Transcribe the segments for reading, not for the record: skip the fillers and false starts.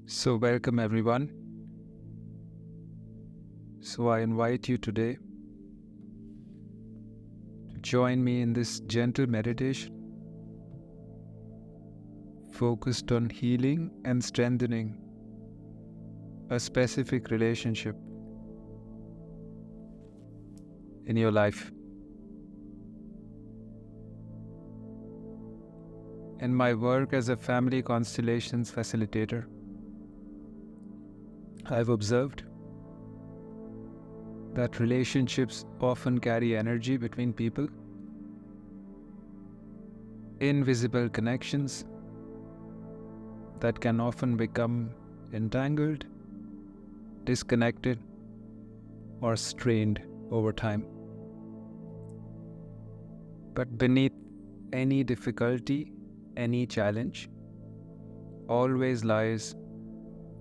So, welcome everyone. So, I invite you today to join me in this gentle meditation focused on healing and strengthening a specific relationship in your life. In my work as a family constellations facilitator, I've observed that relationships often carry energy between people, invisible connections that can often become entangled, disconnected, or strained over time. But beneath any difficulty, any challenge, always lies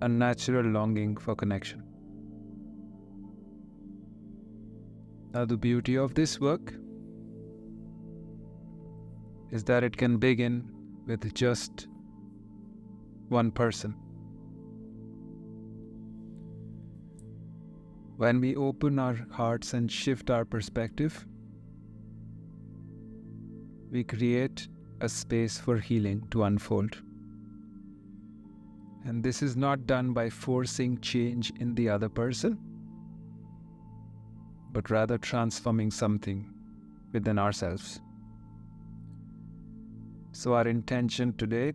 a natural longing for connection. Now, the beauty of this work is that it can begin with just one person. When we open our hearts and shift our perspective, we create a space for healing to unfold. And this is not done by forcing change in the other person, but rather transforming something within ourselves. So our intention today,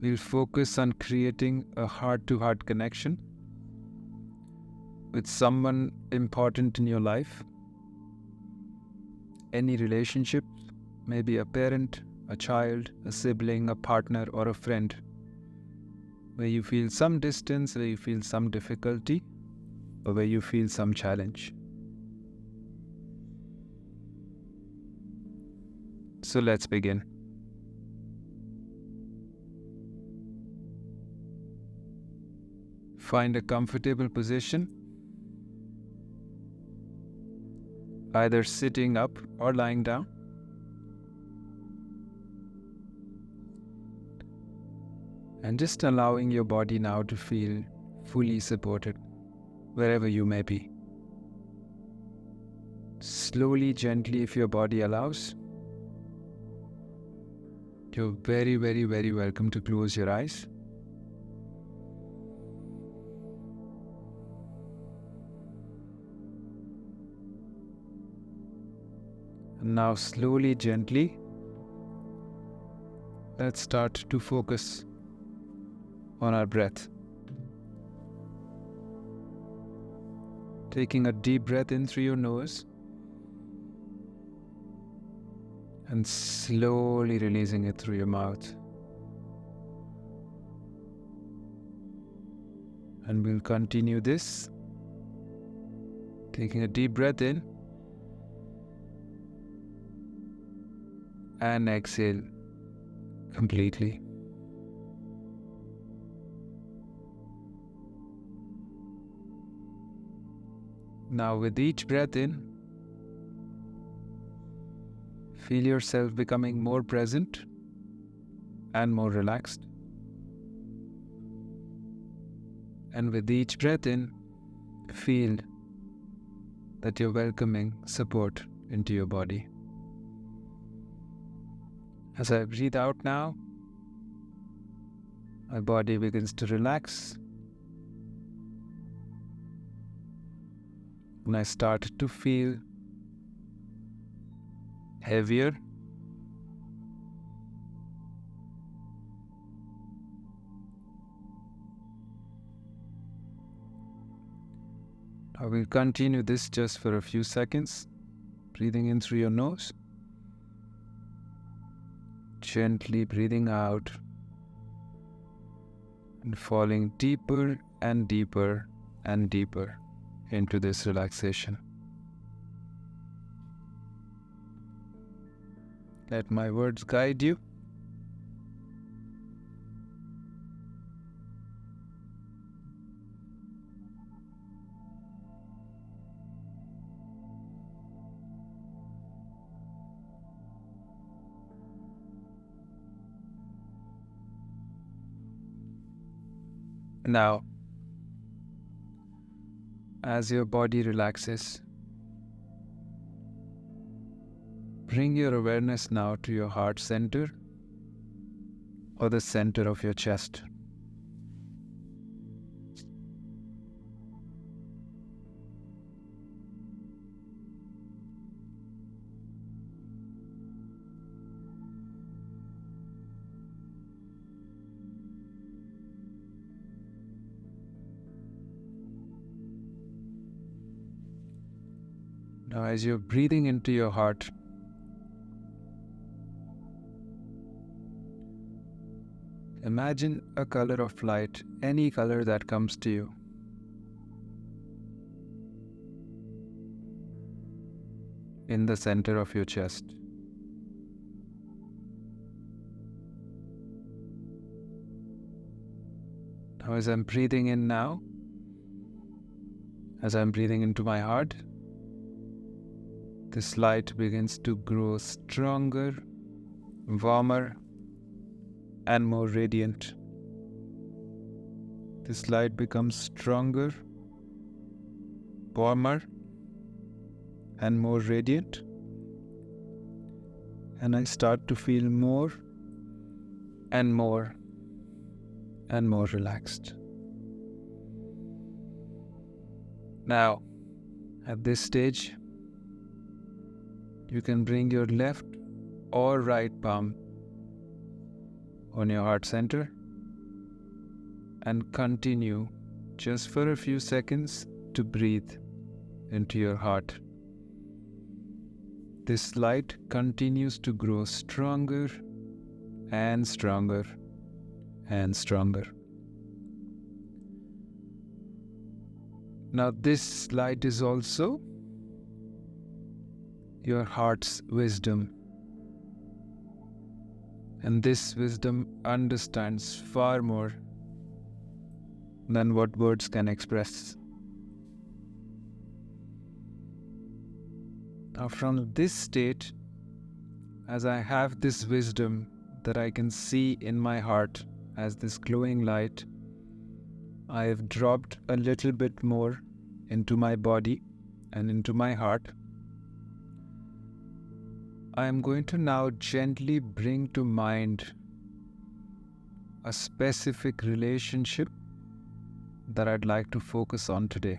we'll focus on creating a heart-to-heart connection with someone important in your life. Any relationship, maybe a parent, a child, a sibling, a partner, or a friend, where you feel some distance, where you feel some difficulty, or where you feel some challenge. So let's begin. Find a comfortable position, either sitting up or lying down. And just allowing your body now to feel fully supported wherever you may be. Slowly, gently, if your body allows, you're very, very, very welcome to close your eyes. And now slowly, gently, let's start to focus on our breath. Taking a deep breath in through your nose and slowly releasing it through your mouth. And we'll continue this. Taking a deep breath in and exhale completely. Now with each breath in, feel yourself becoming more present and more relaxed. And with each breath in, feel that you're welcoming support into your body. As I breathe out now, my body begins to relax. And I start to feel heavier. I will continue this just for a few seconds, breathing in through your nose, gently breathing out, and falling deeper and deeper and deeper into this relaxation. Let my words guide you. Now, as your body relaxes, bring your awareness now to your heart center or the center of your chest. Now, as you're breathing into your heart, imagine a color of light, any color that comes to you. In the center of your chest. Now, as I'm breathing in now, as I'm breathing into my heart, this light begins to grow stronger, warmer, and more radiant. This light becomes stronger, warmer, and more radiant. And I start to feel more and more and more relaxed. Now, at this stage, you can bring your left or right palm on your heart center and continue just for a few seconds to breathe into your heart. This light continues to grow stronger and stronger and stronger. Now, this light is also your heart's wisdom. And this wisdom understands far more than what words can express. Now, from this state, as I have this wisdom that I can see in my heart as this glowing light, I have dropped a little bit more into my body and into my heart. I am going to now gently bring to mind a specific relationship that I'd like to focus on today.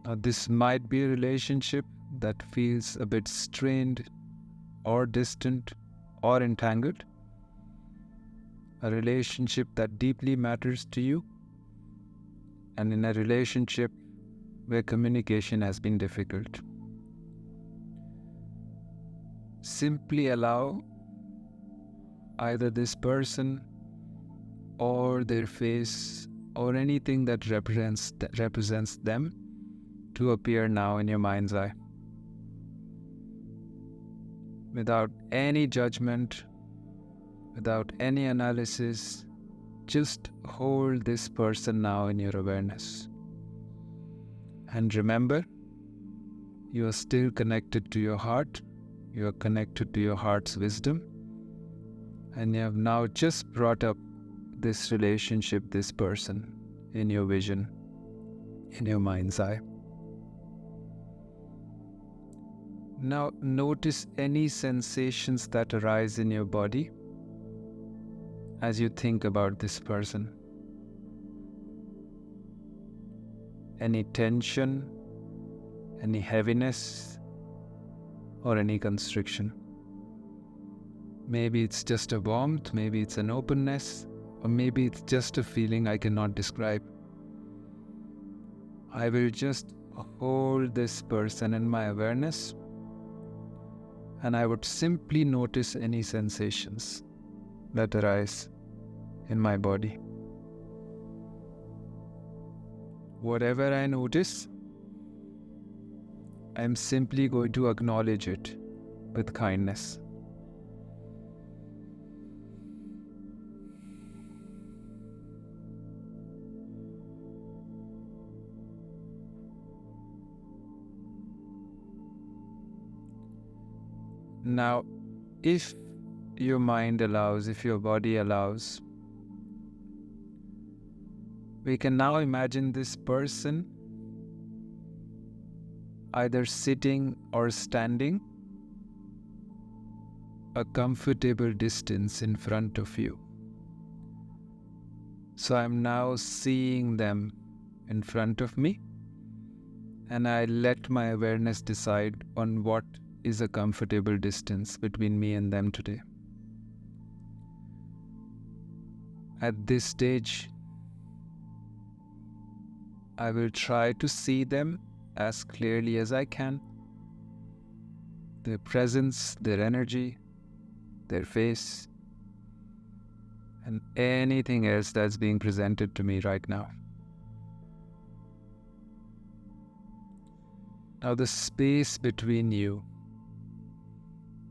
Now, this might be a relationship that feels a bit strained or distant or entangled, a relationship that deeply matters to you, and in a relationship where communication has been difficult. Simply allow either this person or their face or anything that represents them to appear now in your mind's eye. Without any judgment, without any analysis, just hold this person now in your awareness. And remember, you are still connected to your heart, you are connected to your heart's wisdom, and you have now just brought up this relationship, this person, in your vision, in your mind's eye. Now notice any sensations that arise in your body as you think about this person. Any tension, any heaviness, or any constriction. Maybe it's just a warmth, maybe it's an openness, or maybe it's just a feeling I cannot describe. I will just hold this person in my awareness, and I would simply notice any sensations that arise in my body. Whatever I notice, I am simply going to acknowledge it with kindness. Now, if your mind allows, if your body allows, We can now imagine this person either sitting or standing a comfortable distance in front of you. So I'm now seeing them in front of me, and I let my awareness decide on what is a comfortable distance between me and them today. At this stage, I will try to see them as clearly as I can. Their presence, their energy, their face, and anything else that's being presented to me right now. Now the space between you,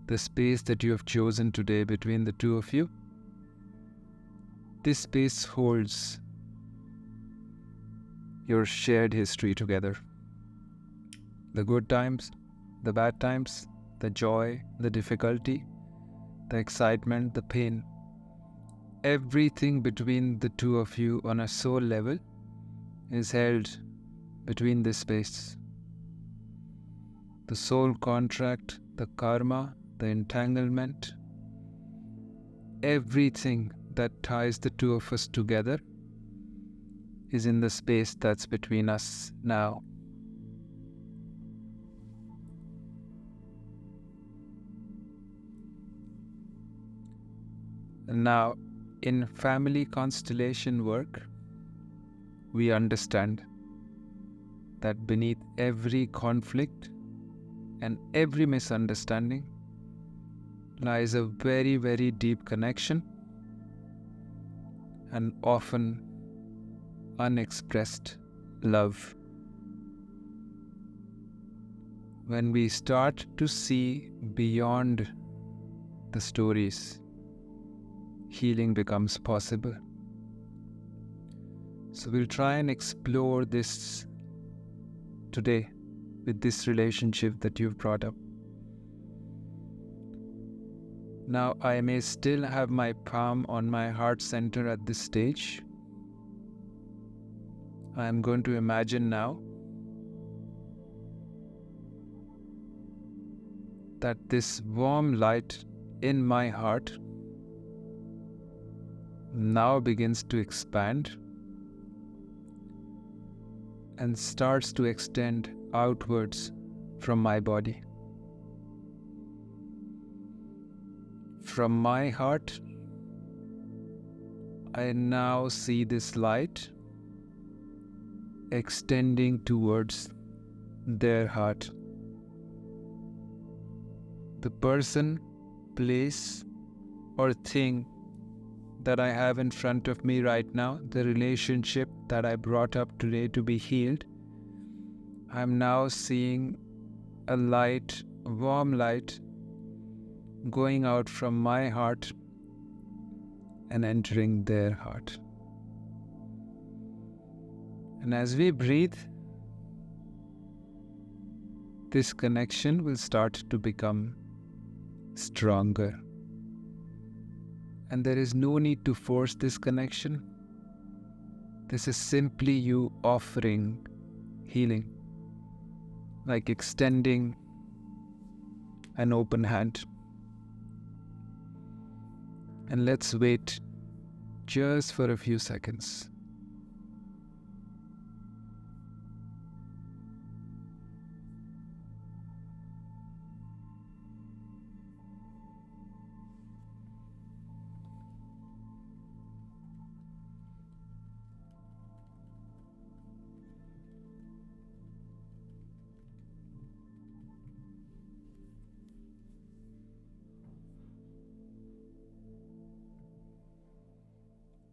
the space that you have chosen today between the two of you, this space holds your shared history together. The good times, the bad times, the joy, the difficulty, the excitement, the pain. Everything between the two of you on a soul level is held between this space. The soul contract, the karma, the entanglement, everything that ties the two of us together is in the space that's between us now. Now, in family constellation work, we understand that beneath every conflict and every misunderstanding lies a very, very deep connection and often unexpressed love. When we start to see beyond the stories, healing becomes possible. So we'll try and explore this today with this relationship that you've brought up. Now I may still have my palm on my heart center at this stage. I am going to imagine now that this warm light in my heart now begins to expand and starts to extend outwards from my body. From my heart, I now see this light extending towards their heart. The person, place, or thing that I have in front of me right now, the relationship that I brought up today to be healed, I'm now seeing a light, a warm light, going out from my heart and entering their heart. And as we breathe, this connection will start to become stronger. And there is no need to force this connection. This is simply you offering healing, like extending an open hand. And let's wait just for a few seconds.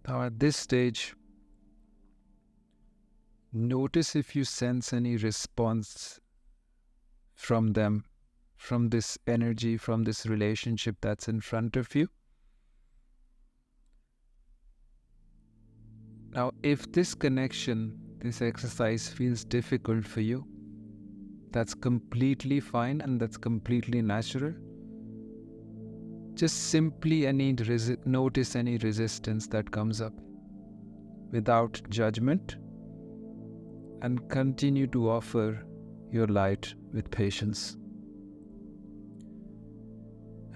Now at this stage, notice if you sense any response from them, from this energy, from this relationship that's in front of you. Now, if this connection, this exercise feels difficult for you, that's completely fine and that's completely natural. Just simply notice any resistance that comes up without judgment, and continue to offer your light with patience.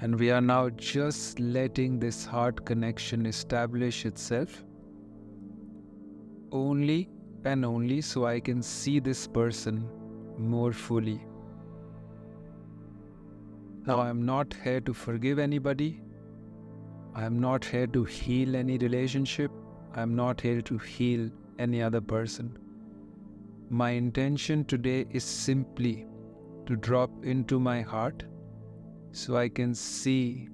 And we are now just letting this heart connection establish itself only and only so I can see this person more fully. Now, I am not here to forgive anybody. I am not here to heal any relationship. I am not here to heal any other person. My intention today is simply to drop into my heart so I can see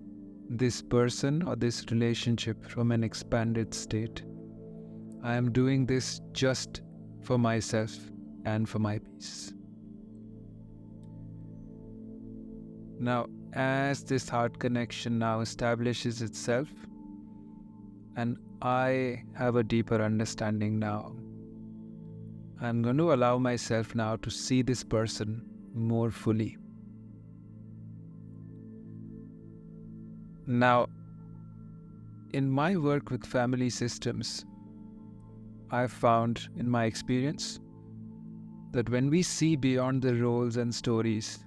this person or this relationship from an expanded state. I am doing this just for myself and for my peace. Now, as this heart connection now establishes itself, and I have a deeper understanding now, I'm going to allow myself now to see this person more fully. Now, in my work with family systems, I've found in my experience that when we see beyond the roles and stories,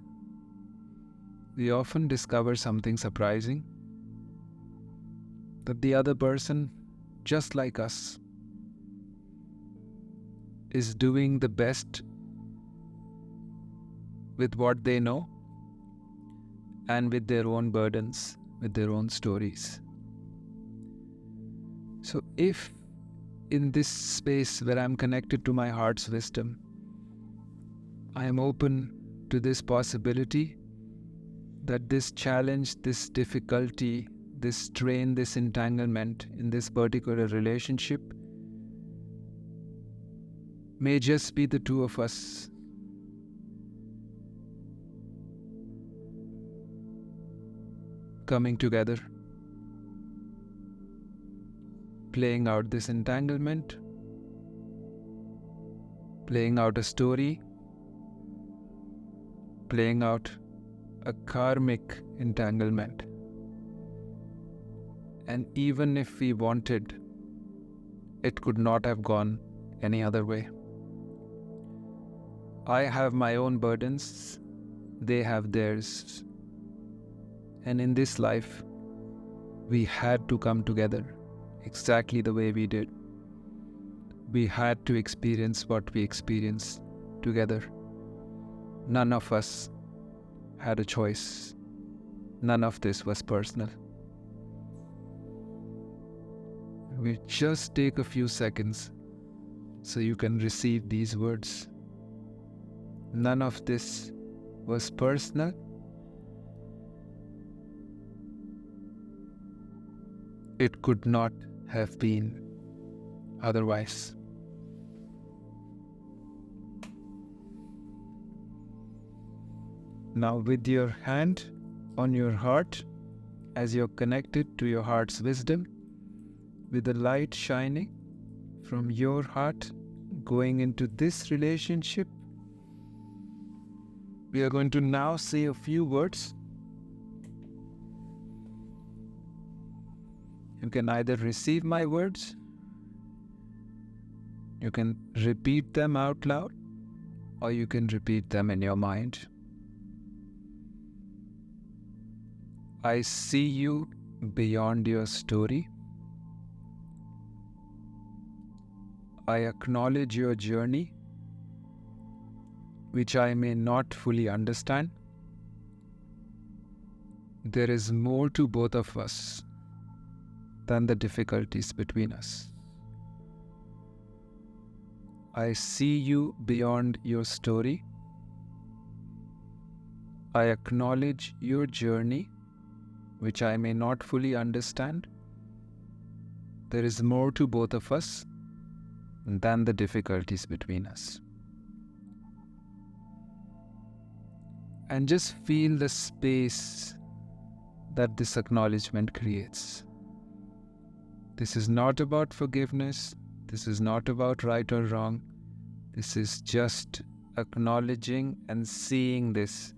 we often discover something surprising. That the other person, just like us, is doing the best with what they know and with their own burdens, with their own stories. So if in this space where I'm connected to my heart's wisdom, I am open to this possibility that this challenge, this difficulty, this strain, this entanglement in this particular relationship may just be the two of us coming together, playing out this entanglement, playing out a story, playing out a karmic entanglement. And even if we wanted, it could not have gone any other way. I have my own burdens, they have theirs. And in this life, we had to come together exactly the way we did. We had to experience what we experienced together. None of us had a choice. None of this was personal. We just take a few seconds so you can receive these words. None of this was personal. It could not have been otherwise. Now, with your hand on your heart, as you're connected to your heart's wisdom, with the light shining from your heart going into this relationship, we are going to now say a few words. You can either receive my words, you can repeat them out loud, or you can repeat them in your mind. I see you beyond your story. I acknowledge your journey, which I may not fully understand. There is more to both of us than the difficulties between us. I see you beyond your story. I acknowledge your journey, which I may not fully understand. There is more to both of us than the difficulties between us. And just feel the space that this acknowledgement creates. This is not about forgiveness. This is not about right or wrong. This is just acknowledging and seeing this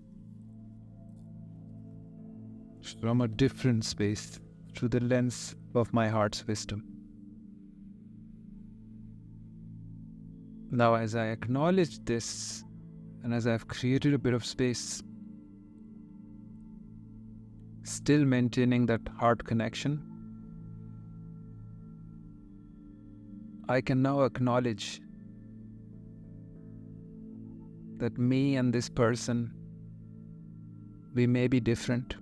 from a different space through the lens of my heart's wisdom. Now, as I acknowledge this, and as I've created a bit of space, still maintaining that heart connection, I can now acknowledge that me and this person, we may be different.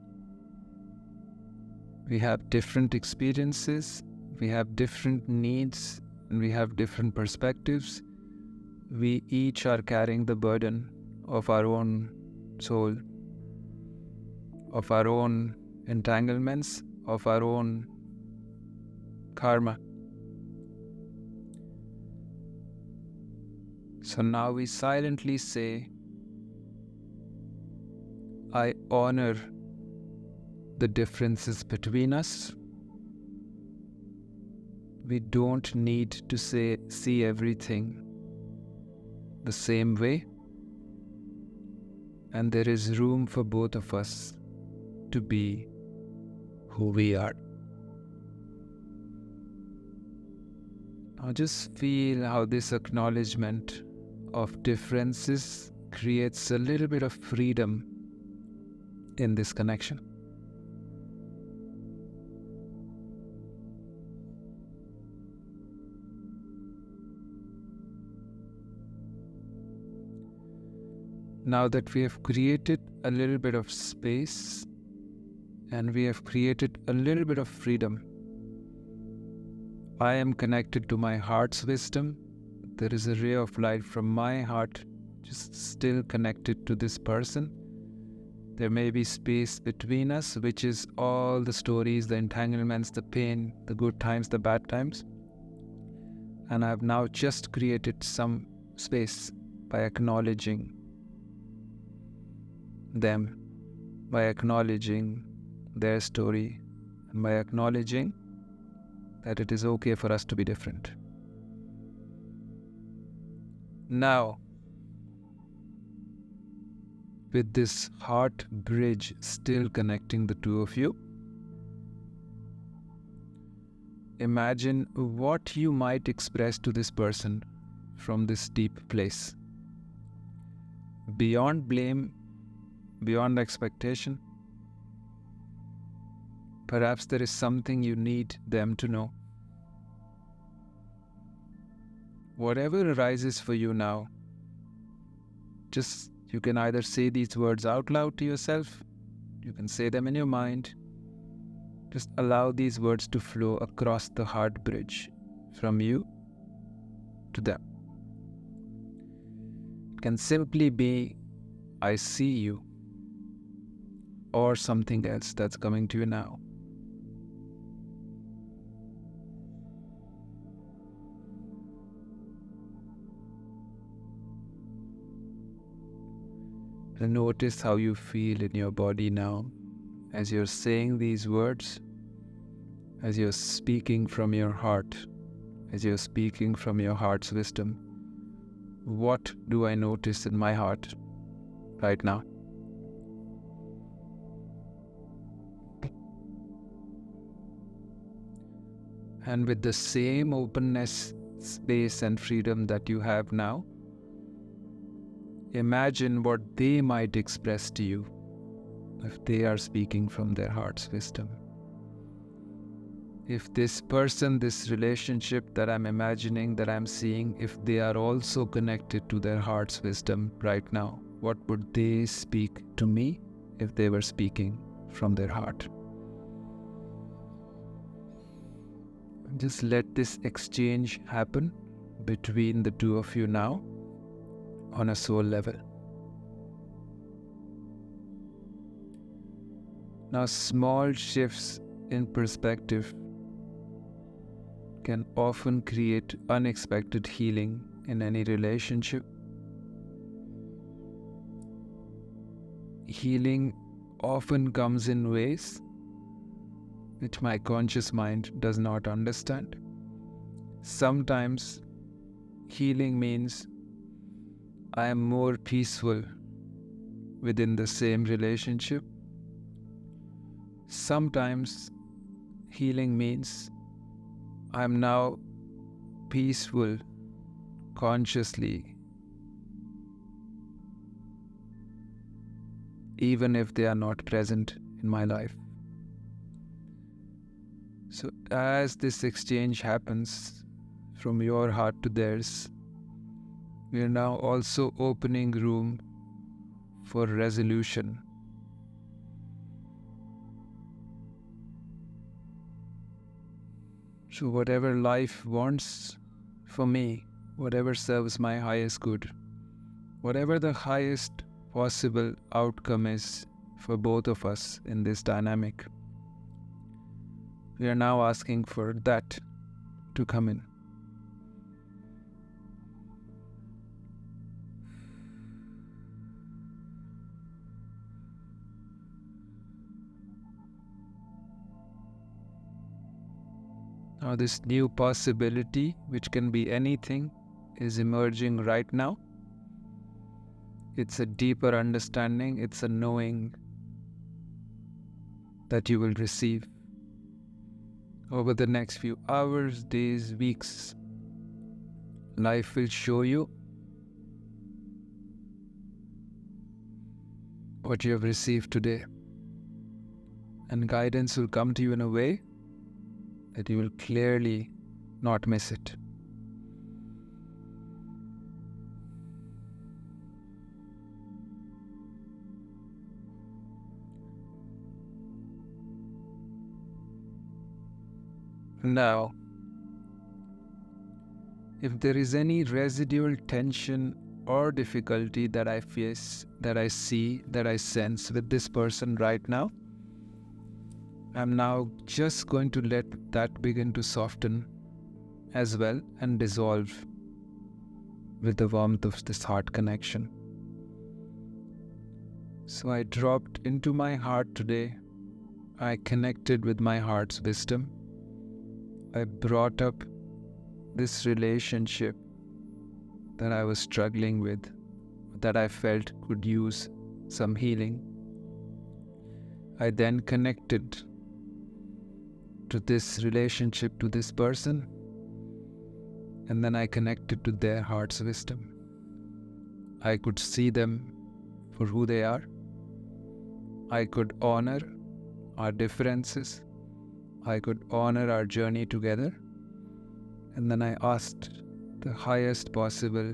We have different experiences, we have different needs, and we have different perspectives. We each are carrying the burden of our own soul, of our own entanglements, of our own karma. So now we silently say, I honor the differences between us. We don't need to see everything the same way, and there is room for both of us to be who we are. Now just feel how this acknowledgement of differences creates a little bit of freedom in this connection. Now that we have created a little bit of space and we have created a little bit of freedom, I am connected to my heart's wisdom. There is a ray of light from my heart just still connected to this person. There may be space between us, which is all the stories, the entanglements, the pain, the good times, the bad times. And I have now just created some space by acknowledging them, by acknowledging their story, and by acknowledging that it is okay for us to be different. Now, with this heart bridge still connecting the two of you, imagine what you might express to this person from this deep place. Beyond blame, beyond expectation, perhaps there is something you need them to know. Whatever arises for you now, you can either say these words out loud to yourself, you can say them in your mind. Just allow these words to flow across the heart bridge from you to them. It can simply be, I see you, or something else that's coming to you now. And notice how you feel in your body now as you're saying these words, as you're speaking from your heart, as you're speaking from your heart's wisdom. What do I notice in my heart right now? And with the same openness, space, and freedom that you have now, imagine what they might express to you if they are speaking from their heart's wisdom. If this person, this relationship that I'm imagining, that I'm seeing, if they are also connected to their heart's wisdom right now, what would they speak to me if they were speaking from their heart? Just let this exchange happen between the two of you now on a soul level. Now, small shifts in perspective can often create unexpected healing in any relationship. Healing often comes in ways which my conscious mind does not understand. Sometimes healing means I am more peaceful within the same relationship. Sometimes healing means I am now peaceful, consciously, even if they are not present in my life. So as this exchange happens from your heart to theirs, we are now also opening room for resolution. So whatever life wants for me, whatever serves my highest good, whatever the highest possible outcome is for both of us in this dynamic, we are now asking for that to come in. Now this new possibility, which can be anything, is emerging right now. It's a deeper understanding, it's a knowing that you will receive over the next few hours, days, weeks. Life will show you what you have received today, and guidance will come to you in a way that you will clearly not miss it. Now, if there is any residual tension or difficulty that I face, that I see, that I sense with this person right now, I'm now just going to let that begin to soften as well and dissolve with the warmth of this heart connection. So I dropped into my heart today. I connected with my heart's wisdom. I brought up this relationship that I was struggling with, that I felt could use some healing. I then connected to this relationship, to this person, and then I connected to their heart's wisdom. I could see them for who they are. I could honor our differences. I could honor our journey together. And then I asked the highest possible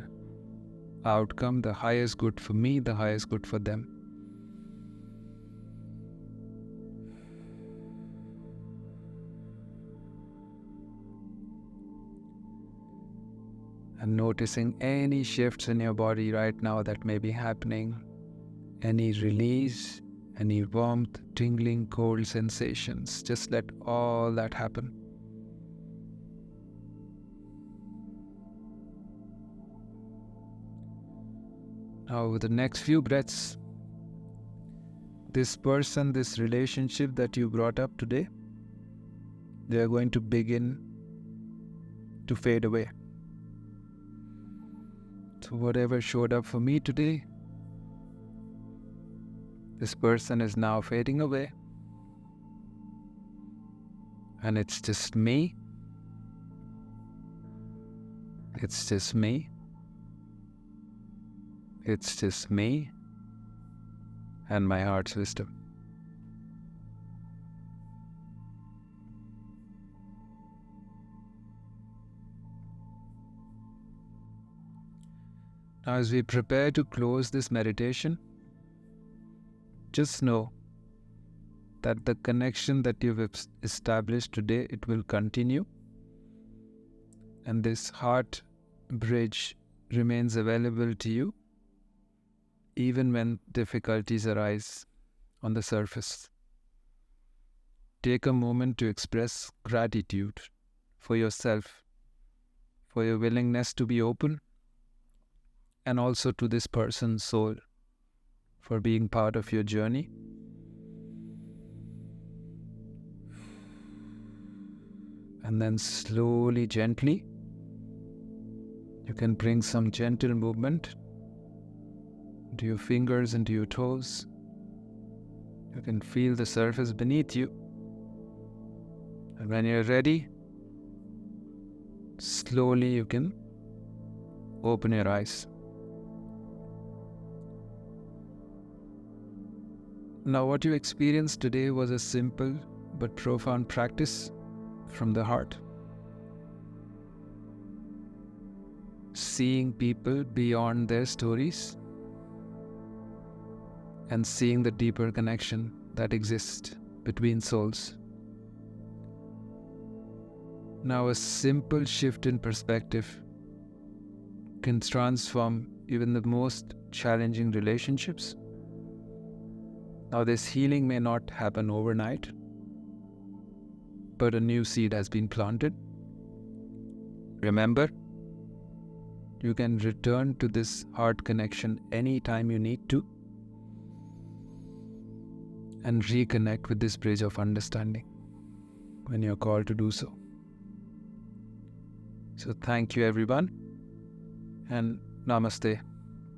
outcome, the highest good for me, the highest good for them. And noticing any shifts in your body right now that may be happening, any release, any warmth, tingling, cold sensations, just let all that happen. Now with the next few breaths, this person, this relationship that you brought up today, they are going to begin to fade away. So whatever showed up for me today, this person is now fading away. And it's just me. It's just me. It's just me and my heart's wisdom. Now, as we prepare to close this meditation, just know that the connection that you've established today, it will continue. And this heart bridge remains available to you even when difficulties arise on the surface. Take a moment to express gratitude for yourself, for your willingness to be open, and also to this person's soul for being part of your journey. And then slowly, gently, you can bring some gentle movement into your fingers, into your toes. You can feel the surface beneath you. And when you're ready, slowly you can open your eyes. Now, what you experienced today was a simple but profound practice from the heart. Seeing people beyond their stories and seeing the deeper connection that exists between souls. Now, a simple shift in perspective can transform even the most challenging relationships. Now, this healing may not happen overnight, but a new seed has been planted. Remember, you can return to this heart connection anytime you need to and reconnect with this bridge of understanding when you're called to do so. So thank you everyone, and Namaste.